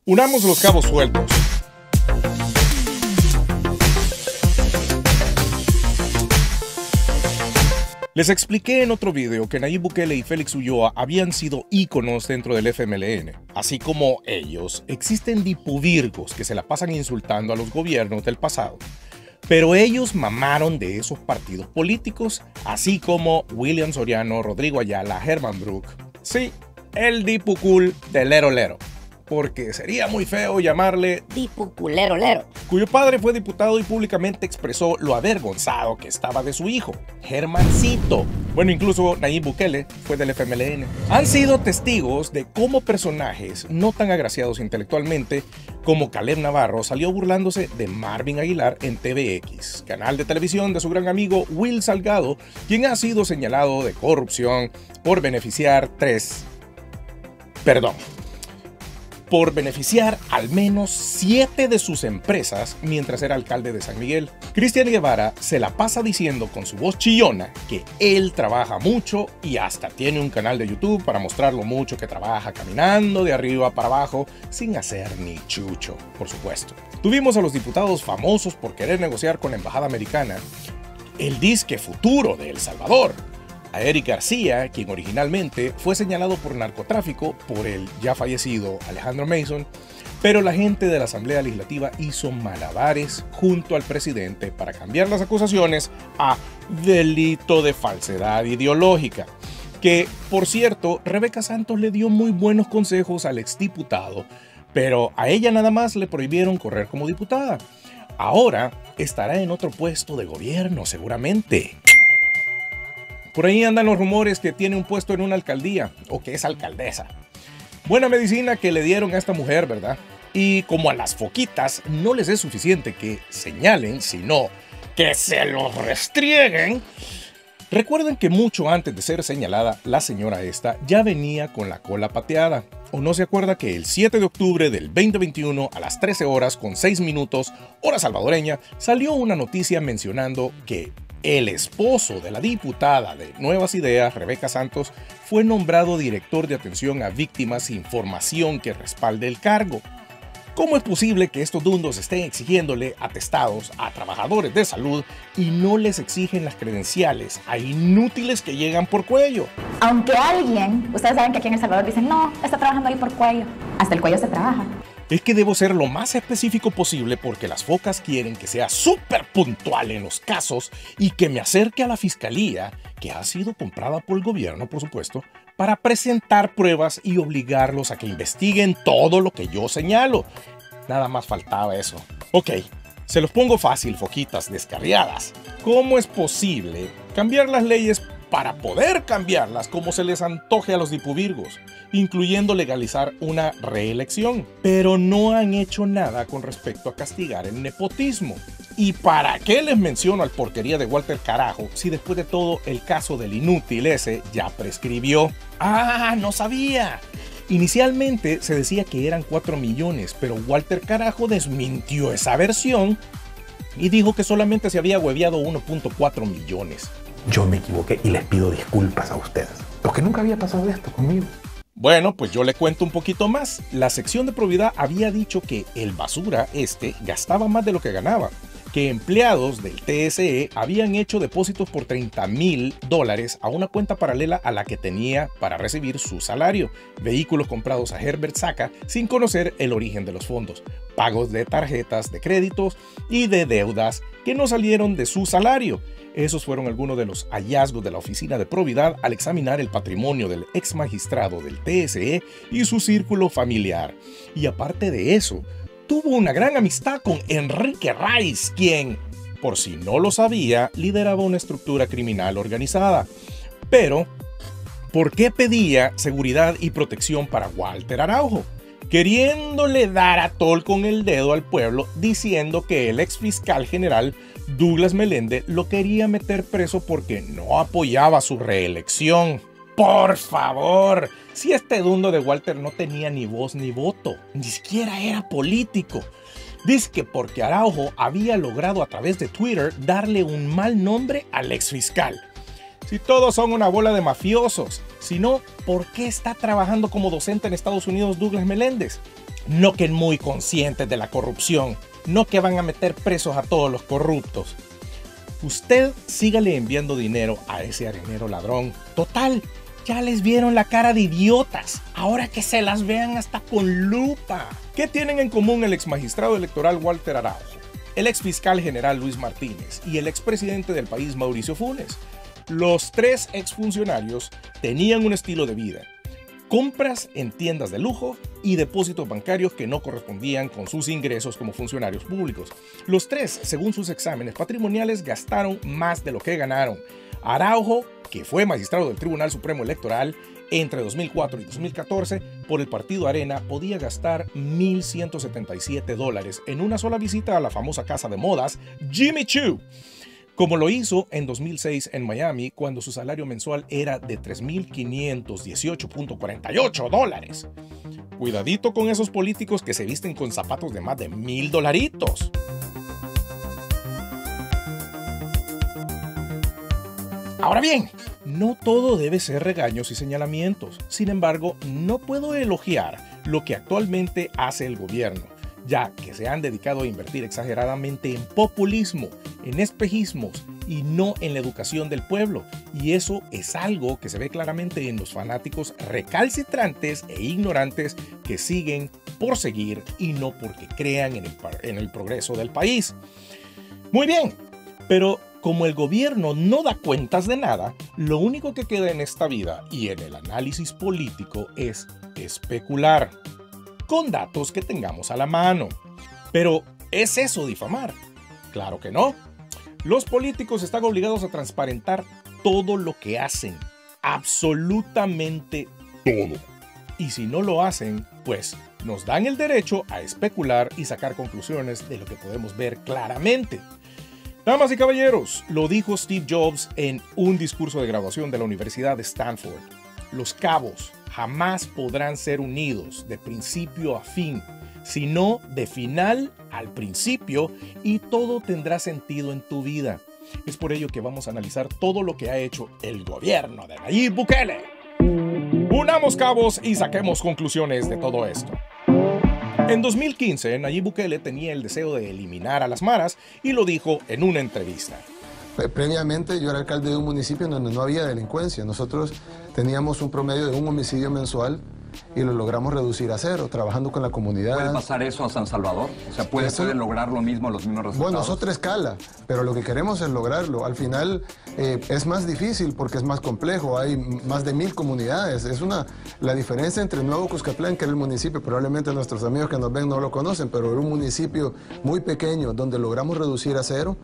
Unamos los cabos sueltos. Les expliqué en otro video que Nayib Bukele y Félix Ulloa habían sido íconos dentro del FMLN. Así como ellos, existen dipuvirgos que se la pasan insultando a los gobiernos del pasado. Pero ellos mamaron de esos partidos políticos, así como William Soriano, Rodrigo Ayala, Herman Brook. Sí, el dipu cool de Lero Lero. Porque sería muy feo llamarle Dipu culero lero, cuyo padre fue diputado y públicamente expresó lo avergonzado que estaba de su hijo, Germancito. Bueno, incluso Nayib Bukele fue del FMLN. Han sido testigos de cómo personajes no tan agraciados intelectualmente como Caleb Navarro salió burlándose de Marvin Aguilar en TVX, canal de televisión de su gran amigo Will Salgado, quien ha sido señalado de corrupción por beneficiar al menos 7 de sus empresas mientras era alcalde de San Miguel. Cristian Guevara se la pasa diciendo con su voz chillona que él trabaja mucho y hasta tiene un canal de YouTube para mostrar lo mucho que trabaja caminando de arriba para abajo sin hacer ni chucho, por supuesto. Tuvimos a los diputados famosos por querer negociar con la embajada americana el disque futuro de El Salvador. A Eric García, quien originalmente fue señalado por narcotráfico por el ya fallecido Alejandro Mason, pero la gente de la Asamblea Legislativa hizo malabares junto al presidente para cambiar las acusaciones a delito de falsedad ideológica, que, por cierto, Rebeca Santos le dio muy buenos consejos al exdiputado, pero a ella nada más le prohibieron correr como diputada. Ahora estará en otro puesto de gobierno, seguramente. Por ahí andan los rumores que tiene un puesto en una alcaldía o que es alcaldesa. Buena medicina que le dieron a esta mujer, ¿verdad? Y como a las foquitas no les es suficiente que señalen, sino que se los restrieguen. Recuerden que mucho antes de ser señalada, la señora esta ya venía con la cola pateada. ¿O no se acuerda que el 7 de octubre del 2021 a las 13 horas con 6 minutos, hora salvadoreña, salió una noticia mencionando que el esposo de la diputada de Nuevas Ideas, Rebeca Santos, fue nombrado director de atención a víctimas sin formación que respalde el cargo? ¿Cómo es posible que estos dundos estén exigiéndole atestados a trabajadores de salud y no les exigen las credenciales a inútiles que llegan por cuello? aunque alguien, ustedes saben que aquí en El Salvador dicen, no, está trabajando ahí por cuello, hasta el cuello se trabaja. Es que debo ser lo más específico posible porque las focas quieren que sea súper puntual en los casos y que me acerque a la fiscalía, que ha sido comprada por el gobierno, por supuesto, para presentar pruebas y obligarlos a que investiguen todo lo que yo señalo. Nada más faltaba eso. Ok, se los pongo fácil, foquitas descarriadas. ¿Cómo es posible cambiar las leyes para poder cambiarlas como se les antoje a los dipuvirgos, incluyendo legalizar una reelección? Pero no han hecho nada con respecto a castigar el nepotismo. ¿Y para qué les menciono al porquería de Walter Carajo si después de todo el caso del inútil ese ya prescribió? ¡Ah, no sabía! Inicialmente se decía que eran 4 millones, pero Walter Carajo desmintió esa versión y dijo que solamente se había hueveado 1.4 millones. Yo me equivoqué y les pido disculpas a ustedes, porque nunca había pasado esto conmigo. Bueno, pues yo le cuento un poquito más. La sección de probidad había dicho que el basura gastaba más de lo que ganaba, que empleados del TSE habían hecho depósitos por $30,000 a una cuenta paralela a la que tenía para recibir su salario, vehículos comprados a Herbert Saca sin conocer el origen de los fondos, pagos de tarjetas de créditos y de deudas que no salieron de su salario. Esos fueron algunos de los hallazgos de la Oficina de Probidad al examinar el patrimonio del ex magistrado del TSE y su círculo familiar. Y aparte de eso, tuvo una gran amistad con Enrique Rice, quien, por si no lo sabía, lideraba una estructura criminal organizada. Pero, ¿por qué pedía seguridad y protección para Walter Araujo? Queriéndole dar a tol con el dedo al pueblo, diciendo que el ex fiscal general Douglas Melende lo quería meter preso porque no apoyaba su reelección. ¡Por favor! Si este dundo de Walter no tenía ni voz ni voto, ni siquiera era político. Dice que porque Araujo había logrado a través de Twitter darle un mal nombre al ex fiscal. Si todos son una bola de mafiosos, si no, ¿por qué está trabajando como docente en Estados Unidos Douglas Meléndez? no que muy conscientes de la corrupción, no que van a meter presos a todos los corruptos. Usted sígale enviando dinero a ese arenero ladrón. Total, ya les vieron la cara de idiotas. Ahora que se las vean hasta con lupa. ¿Qué tienen en común el exmagistrado electoral Walter Araujo, el exfiscal general Luis Martínez y el expresidente del país Mauricio Funes? Los tres exfuncionarios tenían un estilo de vida: compras en tiendas de lujo y depósitos bancarios que no correspondían con sus ingresos como funcionarios públicos. Los tres, según sus exámenes patrimoniales, gastaron más de lo que ganaron. Araujo, que fue magistrado del Tribunal Supremo Electoral entre 2004 y 2014, por el partido Arena, podía gastar $1,177 en una sola visita a la famosa casa de modas Jimmy Choo, como lo hizo en 2006 en Miami, cuando su salario mensual era de $3,518.48. Cuidadito con esos políticos que se visten con zapatos de más de $1,000. Ahora bien, no todo debe ser regaños y señalamientos. Sin embargo, no puedo elogiar lo que actualmente hace el gobierno, ya que se han dedicado a invertir exageradamente en populismo, en espejismos y no en la educación del pueblo. Y eso es algo que se ve claramente en los fanáticos recalcitrantes e ignorantes que siguen por seguir y no porque crean en el progreso del país. Muy bien, pero como el gobierno no da cuentas de nada, lo único que queda en esta vida y en el análisis político es especular con datos que tengamos a la mano. Pero, ¿es eso difamar? Claro que no. Los políticos están obligados a transparentar todo lo que hacen, absolutamente todo. Y si no lo hacen, pues nos dan el derecho a especular y sacar conclusiones de lo que podemos ver claramente. Damas y caballeros, lo dijo Steve Jobs en un discurso de graduación de la Universidad de Stanford. Los cabos jamás podrán ser unidos de principio a fin, sino de final al principio, y todo tendrá sentido en tu vida. Es por ello que vamos a analizar todo lo que ha hecho el gobierno de Nayib Bukele. Unamos cabos y saquemos conclusiones de todo esto. En 2015, Nayib Bukele tenía el deseo de eliminar a las maras y lo dijo en una entrevista. Previamente yo era alcalde de un municipio donde no había delincuencia. Nosotros teníamos un promedio de un homicidio mensual y lo logramos reducir a 0, trabajando con la comunidad. ¿Puede pasar eso a San Salvador? O sea, ¿puede lograr lo mismo, los mismos resultados? Bueno, es otra escala, pero lo que queremos es lograrlo. Al final es más difícil porque es más complejo, hay más de 1000 comunidades. La diferencia entre Nuevo Cuscatlán, que era el municipio, probablemente nuestros amigos que nos ven no lo conocen, pero era un municipio muy pequeño donde logramos reducir a 0.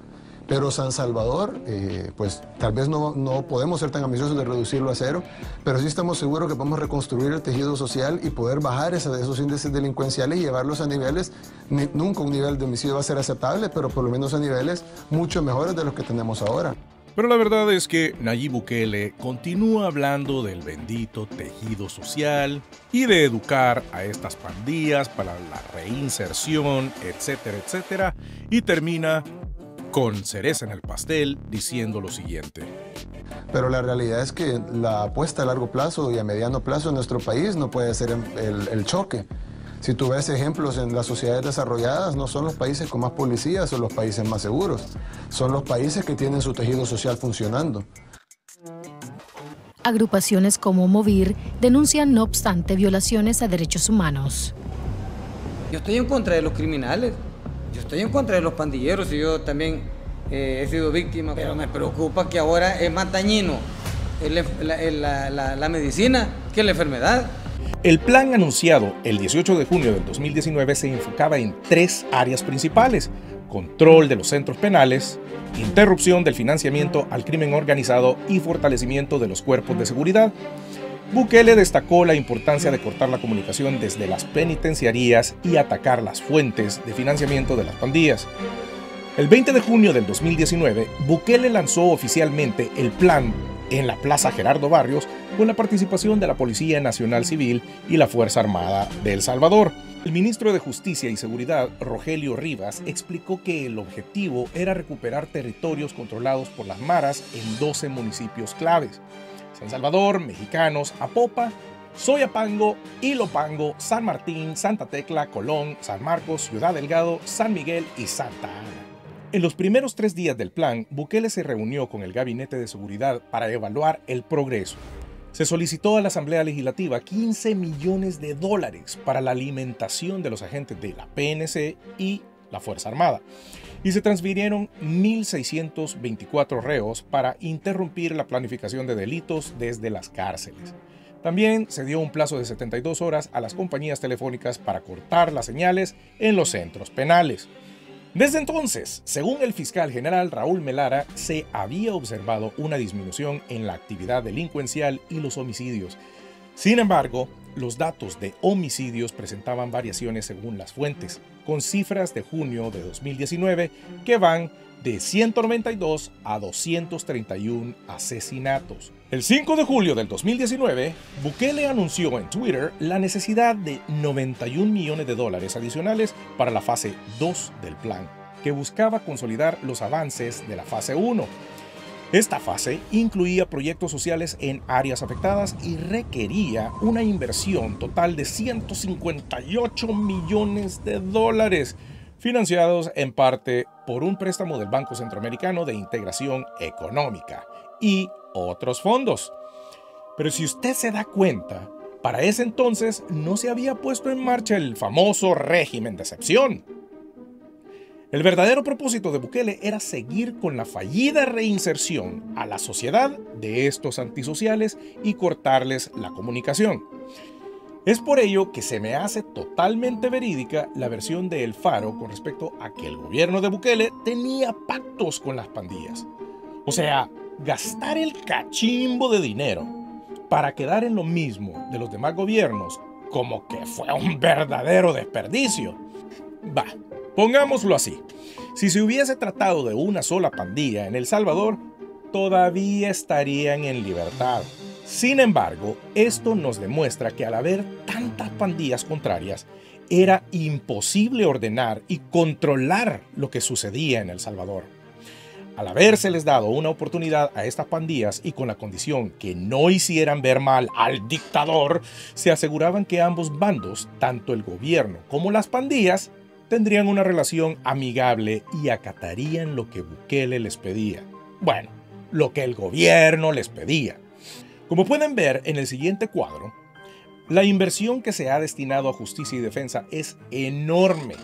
Pero San Salvador, pues tal vez no podemos ser tan ambiciosos de reducirlo a 0, pero sí estamos seguros que podemos reconstruir el tejido social y poder bajar esos índices delincuenciales y llevarlos a niveles, nunca un nivel de homicidio va a ser aceptable, pero por lo menos a niveles mucho mejores de los que tenemos ahora. Pero la verdad es que Nayib Bukele continúa hablando del bendito tejido social y de educar a estas pandillas para la reinserción, etcétera, etcétera, y termina con cereza en el pastel diciendo lo siguiente. Pero la realidad es que la apuesta a largo plazo y a mediano plazo en nuestro país no puede ser el choque. Si tú ves ejemplos en las sociedades desarrolladas, no son los países con más policías o los países más seguros, son los países que tienen su tejido social funcionando. Agrupaciones como Movir denuncian no obstante violaciones a derechos humanos. Yo estoy en contra de los criminales. Yo estoy en contra de los pandilleros y yo también he sido víctima, pero me preocupa que ahora es más dañino la medicina que la enfermedad. El plan anunciado el 18 de junio del 2019 se enfocaba en 3 áreas principales: control de los centros penales, interrupción del financiamiento al crimen organizado y fortalecimiento de los cuerpos de seguridad. Bukele destacó la importancia de cortar la comunicación desde las penitenciarías y atacar las fuentes de financiamiento de las pandillas. El 20 de junio del 2019, Bukele lanzó oficialmente el plan en la Plaza Gerardo Barrios con la participación de la Policía Nacional Civil y la Fuerza Armada de El Salvador. El ministro de Justicia y Seguridad, Rogelio Rivas, explicó que el objetivo era recuperar territorios controlados por las maras en 12 municipios claves: San Salvador, Mexicanos, Apopa Soyapango, Ilopango, San Martín, Santa Tecla, Colón, San Marcos, Ciudad Delgado, San Miguel y Santa Ana. En los primeros 3 días del plan, Bukele se reunió con el Gabinete de Seguridad para evaluar el progreso. Se solicitó a la Asamblea Legislativa $15 millones para la alimentación de los agentes de la PNC y la Fuerza Armada, y se transfirieron 1.624 reos para interrumpir la planificación de delitos desde las cárceles. También se dio un plazo de 72 horas a las compañías telefónicas para cortar las señales en los centros penales. Desde entonces, según el fiscal general Raúl Melara, se había observado una disminución en la actividad delincuencial y los homicidios. Sin embargo, los datos de homicidios presentaban variaciones según las fuentes, con cifras de junio de 2019 que van de 192 a 231 asesinatos. El 5 de julio del 2019, Bukele anunció en Twitter la necesidad de $91 millones adicionales para la fase 2 del plan, que buscaba consolidar los avances de la fase 1. Esta fase incluía proyectos sociales en áreas afectadas y requería una inversión total de $158 millones, financiados en parte por un préstamo del Banco Centroamericano de Integración Económica y otros fondos. Pero si usted se da cuenta, para ese entonces no se había puesto en marcha el famoso régimen de excepción. El verdadero propósito de Bukele era seguir con la fallida reinserción a la sociedad de estos antisociales y cortarles la comunicación. Es por ello que se me hace totalmente verídica la versión de El Faro con respecto a que el gobierno de Bukele tenía pactos con las pandillas. O sea, gastar el cachimbo de dinero para quedar en lo mismo de los demás gobiernos, como que fue un verdadero desperdicio. Pongámoslo así, si se hubiese tratado de una sola pandilla en El Salvador, todavía estarían en libertad. Sin embargo, esto nos demuestra que al haber tantas pandillas contrarias, era imposible ordenar y controlar lo que sucedía en El Salvador. Al habérseles dado una oportunidad a estas pandillas y con la condición que no hicieran ver mal al dictador, se aseguraban que ambos bandos, tanto el gobierno como las pandillas, tendrían una relación amigable y acatarían lo que Bukele les pedía. Bueno, lo que el gobierno les pedía. Como pueden ver en el siguiente cuadro, la inversión que se ha destinado a justicia y defensa es enorme.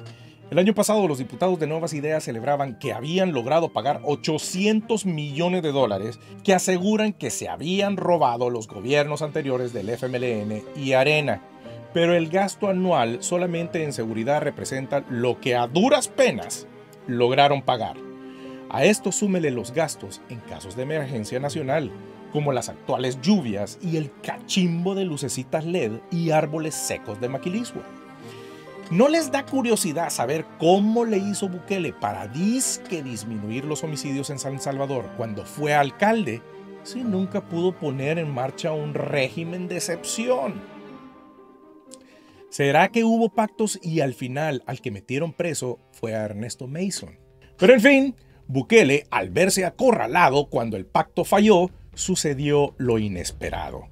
El año pasado los diputados de Nuevas Ideas celebraban que habían logrado pagar $800 millones que aseguran que se habían robado los gobiernos anteriores del FMLN y Arena. Pero el gasto anual solamente en seguridad representa lo que a duras penas lograron pagar. A esto súmele los gastos en casos de emergencia nacional, como las actuales lluvias y el cachimbo de lucecitas LED y árboles secos de Maquilisua. ¿No les da curiosidad saber cómo le hizo Bukele para disminuir los homicidios en San Salvador cuando fue alcalde, si nunca pudo poner en marcha un régimen de excepción? ¿Será que hubo pactos y al final al que metieron preso fue a Ernesto Mason? Pero en fin, Bukele, al verse acorralado cuando el pacto falló, sucedió lo inesperado.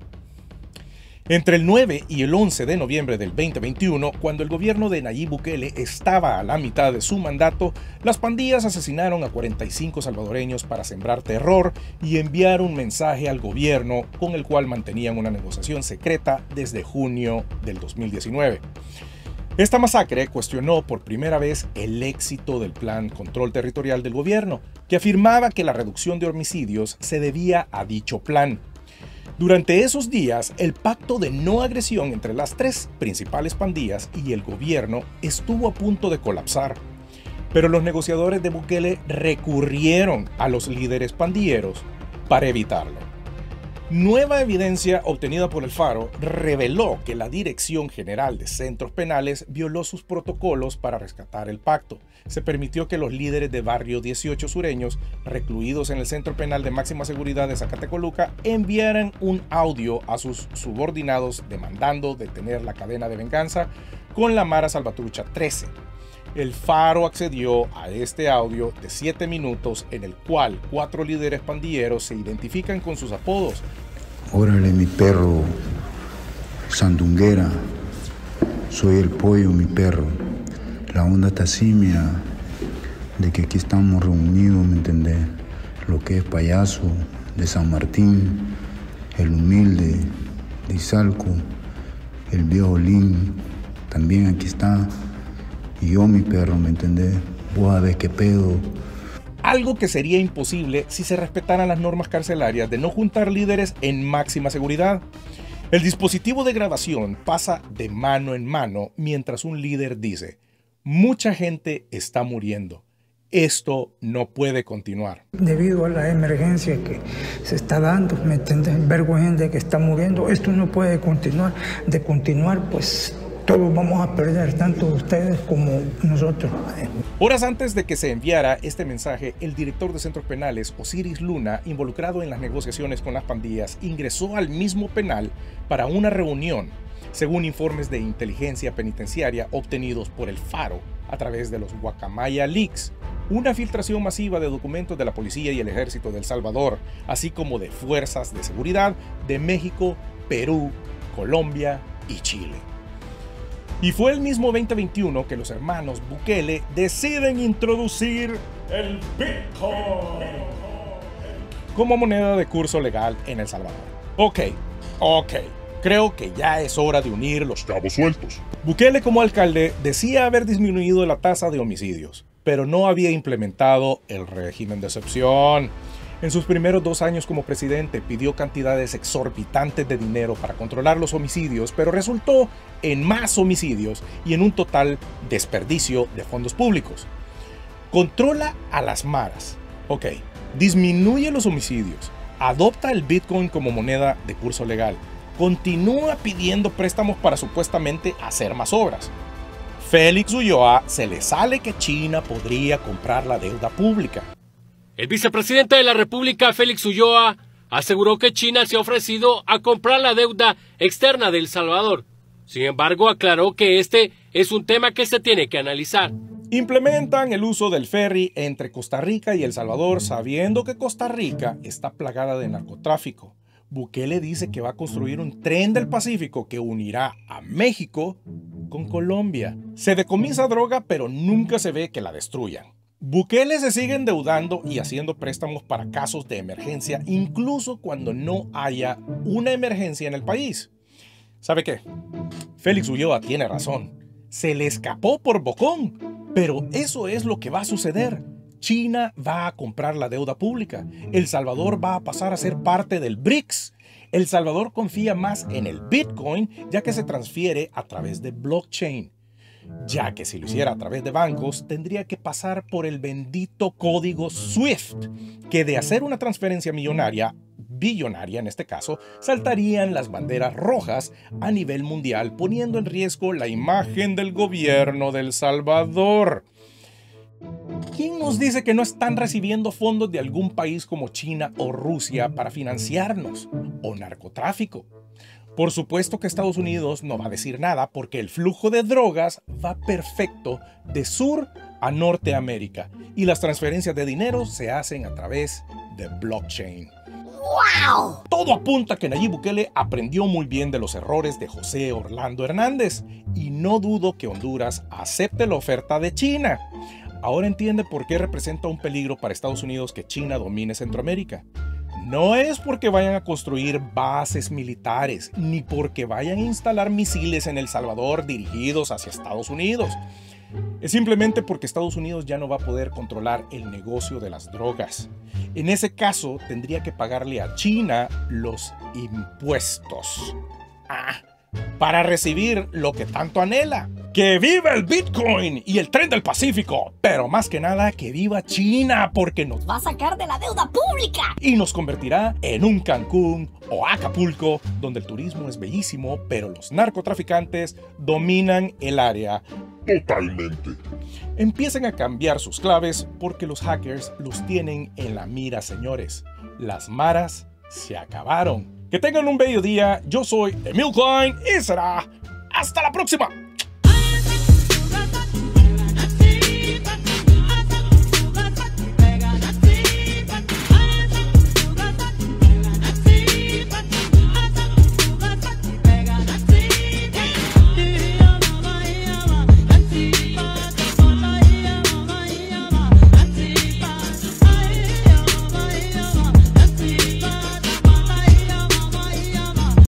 Entre el 9 y el 11 de noviembre del 2021, cuando el gobierno de Nayib Bukele estaba a la mitad de su mandato, las pandillas asesinaron a 45 salvadoreños para sembrar terror y enviar un mensaje al gobierno con el cual mantenían una negociación secreta desde junio del 2019. Esta masacre cuestionó por primera vez el éxito del Plan Control Territorial del gobierno, que afirmaba que la reducción de homicidios se debía a dicho plan. Durante esos días, el pacto de no agresión entre las 3 principales pandillas y el gobierno estuvo a punto de colapsar. Pero los negociadores de Bukele recurrieron a los líderes pandilleros para evitarlo. Nueva evidencia obtenida por El Faro reveló que la Dirección General de Centros Penales violó sus protocolos para rescatar el pacto. Se permitió que los líderes de Barrio 18 sureños, recluidos en el Centro Penal de Máxima Seguridad de Zacatecoluca, enviaran un audio a sus subordinados demandando detener la cadena de venganza con la Mara Salvatrucha 13. El Faro accedió a este audio de 7 minutos en el cual 4 líderes pandilleros se identifican con sus apodos. Órale, mi perro. Sandunguera, soy el pollo, mi perro. La onda está así, mira, de que aquí estamos reunidos, ¿me entendés? Lo que es Payaso, de San Martín, el Humilde, de Izalco, el Viejo Lin, también aquí está. Y yo, mi perro, ¿me entendés? Vos a ver qué pedo. Algo que sería imposible si se respetaran las normas carcelarias de no juntar líderes en máxima seguridad. El dispositivo de grabación pasa de mano en mano mientras un líder dice: mucha gente está muriendo. Esto no puede continuar. Debido a la emergencia que se está dando, ¿me entiendes? Vergo gente que está muriendo, esto no puede continuar. De continuar, pues todos vamos a perder, tanto ustedes como nosotros. Horas antes de que se enviara este mensaje, el director de centros penales, Osiris Luna, involucrado en las negociaciones con las pandillas, ingresó al mismo penal para una reunión, según informes de inteligencia penitenciaria obtenidos por el Faro a través de los Guacamaya Leaks, una filtración masiva de documentos de la policía y el ejército de El Salvador, así como de fuerzas de seguridad de México, Perú, Colombia y Chile. Y fue el mismo 2021 que los hermanos Bukele deciden introducir el Bitcoin como moneda de curso legal en El Salvador. Ok. Creo que ya es hora de unir los cabos sueltos. Bukele, como alcalde, decía haber disminuido la tasa de homicidios, pero no había implementado el régimen de excepción. En sus primeros 2 años como presidente pidió cantidades exorbitantes de dinero para controlar los homicidios, pero resultó en más homicidios y en un total desperdicio de fondos públicos. Controla a las maras. Ok. Disminuye los homicidios. Adopta el Bitcoin como moneda de curso legal. Continúa pidiendo préstamos para supuestamente hacer más obras. Félix Ulloa se le sale que China podría comprar la deuda pública. El vicepresidente de la República, Félix Ulloa, aseguró que China se ha ofrecido a comprar la deuda externa de El Salvador. Sin embargo, aclaró que este es un tema que se tiene que analizar. Implementan el uso del ferry entre Costa Rica y El Salvador, sabiendo que Costa Rica está plagada de narcotráfico. Bukele dice que va a construir un tren del Pacífico que unirá a México con Colombia. Se decomisa droga, pero nunca se ve que la destruyan. Bukele se sigue endeudando y haciendo préstamos para casos de emergencia, incluso cuando no haya una emergencia en el país. ¿Sabe qué? Félix Ulloa tiene razón. Se le escapó por bocón, pero eso es lo que va a suceder. China va a comprar la deuda pública. El Salvador va a pasar a ser parte del BRICS. El Salvador confía más en el Bitcoin, ya que se transfiere a través de blockchain. Ya que si lo hiciera a través de bancos, tendría que pasar por el bendito código SWIFT, que de hacer una transferencia billonaria en este caso, saltarían las banderas rojas a nivel mundial, poniendo en riesgo la imagen del gobierno de El Salvador. ¿Quién nos dice que no están recibiendo fondos de algún país como China o Rusia para financiarnos? ¿O narcotráfico? Por supuesto que Estados Unidos no va a decir nada porque el flujo de drogas va perfecto de sur a Norteamérica y las transferencias de dinero se hacen a través de blockchain. ¡Wow! Todo apunta a que Nayib Bukele aprendió muy bien de los errores de José Orlando Hernández y no dudo que Honduras acepte la oferta de China. Ahora entiende por qué representa un peligro para Estados Unidos que China domine Centroamérica. No es porque vayan a construir bases militares, ni porque vayan a instalar misiles en El Salvador dirigidos hacia Estados Unidos. Es simplemente porque Estados Unidos ya no va a poder controlar el negocio de las drogas. En ese caso, tendría que pagarle a China los impuestos. Para recibir lo que tanto anhela. ¡Que viva el Bitcoin y el tren del Pacífico! Pero más que nada, que viva China, porque nos va a sacar de la deuda pública y nos convertirá en un Cancún o Acapulco, donde el turismo es bellísimo, pero los narcotraficantes dominan el área. Totalmente. Empiecen a cambiar sus claves porque los hackers los tienen en la mira, señores. Las maras se acabaron. Que tengan un bello día. Yo soy Emil Klein y será hasta la próxima.